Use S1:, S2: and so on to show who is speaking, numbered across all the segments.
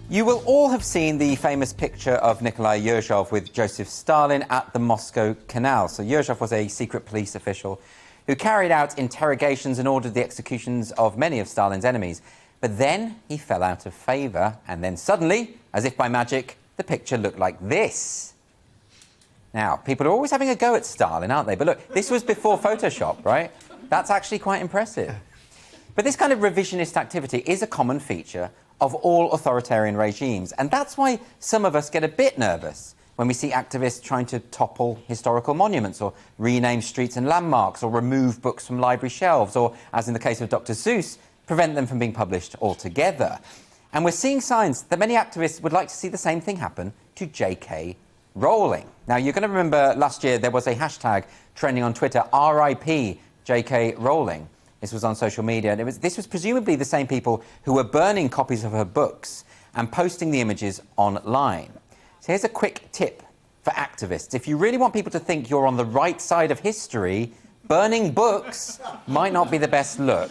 S1: You will all have seen the famous picture of Nikolai Yezhov with Joseph Stalin at the Moscow Canal. So Yezhov was a secret police official who carried out interrogations and ordered the executions of many of Stalin's enemies. But then he fell out of favour, and then suddenly, as if by magic, the picture looked like this. Now, people are always having a go at Stalin, aren't they? But look, this was before Photoshop, right? That's actually quite impressive. But this kind of revisionist activity is a common feature of all authoritarian regimes, and that's why some of us get a bit nervous when we see activists trying to topple historical monuments or rename streets and landmarks or remove books from library shelves or, as in the case of Dr. Seuss, prevent them from being published altogether. And we're seeing signs that many activists would like to see the same thing happen to J.K. Rowling. Now, you're going to remember last year there was a hashtag trending on Twitter, RIP J.K. Rowling. This was on social media, and this was presumably the same people who were burning copies of her books and posting the images online. So here's a quick tip for activists. If you really want people to think you're on the right side of history, burning books might not be the best look.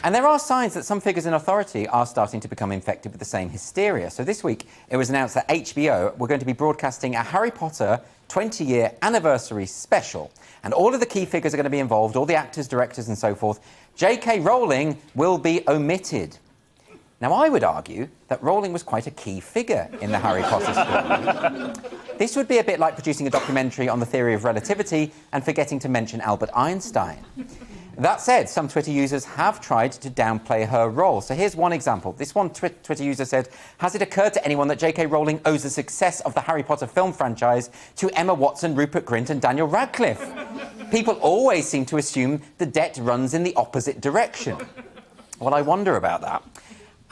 S1: And there are signs that some figures in authority are starting to become infected with the same hysteria. So this week, it was announced that HBO were going to be broadcasting a Harry Potter 20-year anniversary special. And all of the key figures are going to be involved, all the actors, directors and so forth. J.K. Rowling will be omitted. Now, I would argue that Rowling was quite a key figure in the Harry Potter story. This would be a bit like producing a documentary on the theory of relativity and forgetting to mention Albert Einstein. That said, some Twitter users have tried to downplay her role. So here's one example. This one Twitter user said, "Has it occurred to anyone that J.K. Rowling owes the success of the Harry Potter film franchise to Emma Watson, Rupert Grint and Daniel Radcliffe? People always seem to assume the debt runs in the opposite direction." Well, I wonder about that.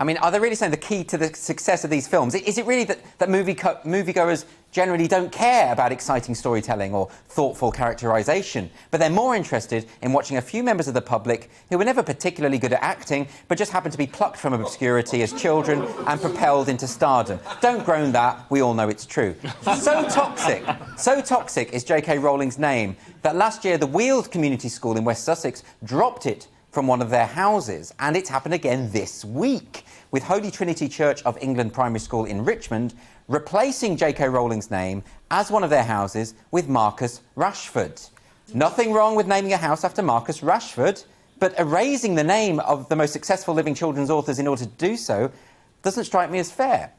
S1: I mean, are they really saying the key to the success of these films? Is it really that moviegoers generally don't care about exciting storytelling or thoughtful characterisation, but they're more interested in watching a few members of the public who were never particularly good at acting, but just happened to be plucked from obscurity as children and propelled into stardom? Don't groan that, we all know it's true. So toxic is J.K. Rowling's name that last year the Weald Community School in West Sussex dropped it from one of their houses, and it's happened again this week, with Holy Trinity Church of England Primary School in Richmond replacing J.K. Rowling's name as one of their houses with Marcus Rashford. Nothing wrong with naming a house after Marcus Rashford, but erasing the name of the most successful living children's authors in order to do so doesn't strike me as fair.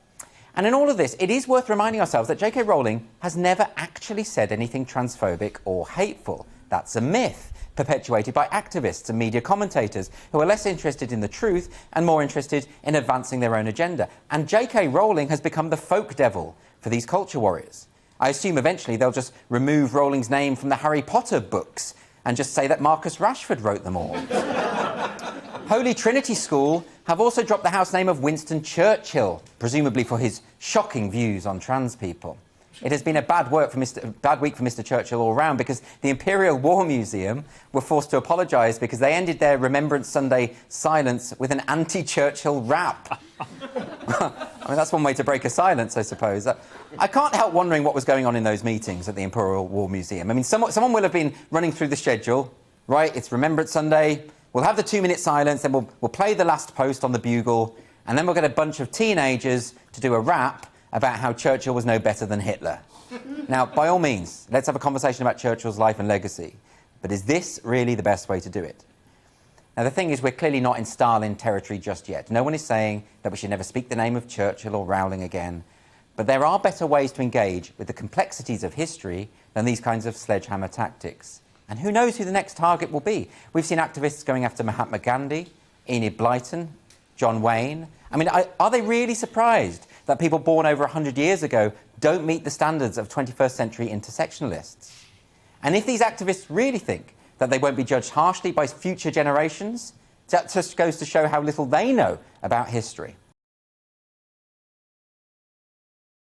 S1: And in all of this, it is worth reminding ourselves that J.K. Rowling has never actually said anything transphobic or hateful. That's a myth perpetuated by activists and media commentators who are less interested in the truth and more interested in advancing their own agenda. And J.K. Rowling has become the folk devil for these culture warriors. I assume eventually they'll just remove Rowling's name from the Harry Potter books and just say that Marcus Rashford wrote them all. Holy Trinity School have also dropped the house name of Winston Churchill, presumably for his shocking views on trans people. It has been a bad week for Mr. Churchill all round, because the Imperial War Museum were forced to apologise because they ended their Remembrance Sunday silence with an anti-Churchill rap. I mean, that's one way to break a silence, I suppose. I can't help wondering what was going on in those meetings at the Imperial War Museum. I mean, someone will have been running through the schedule, right? It's Remembrance Sunday, we'll have the 2-minute silence, then we'll play the last post on the bugle, and then we'll get a bunch of teenagers to do a rap about how Churchill was no better than Hitler. Now, by all means, let's have a conversation about Churchill's life and legacy. But is this really the best way to do it? Now, the thing is, we're clearly not in Stalin territory just yet. No one is saying that we should never speak the name of Churchill or Rowling again. But there are better ways to engage with the complexities of history than these kinds of sledgehammer tactics. And who knows who the next target will be? We've seen activists going after Mahatma Gandhi, Enid Blyton, John Wayne. I mean, are they really surprised that people born over 100 years ago don't meet the standards of 21st century intersectionalists? And if these activists really think that they won't be judged harshly by future generations, that just goes to show how little they know about history.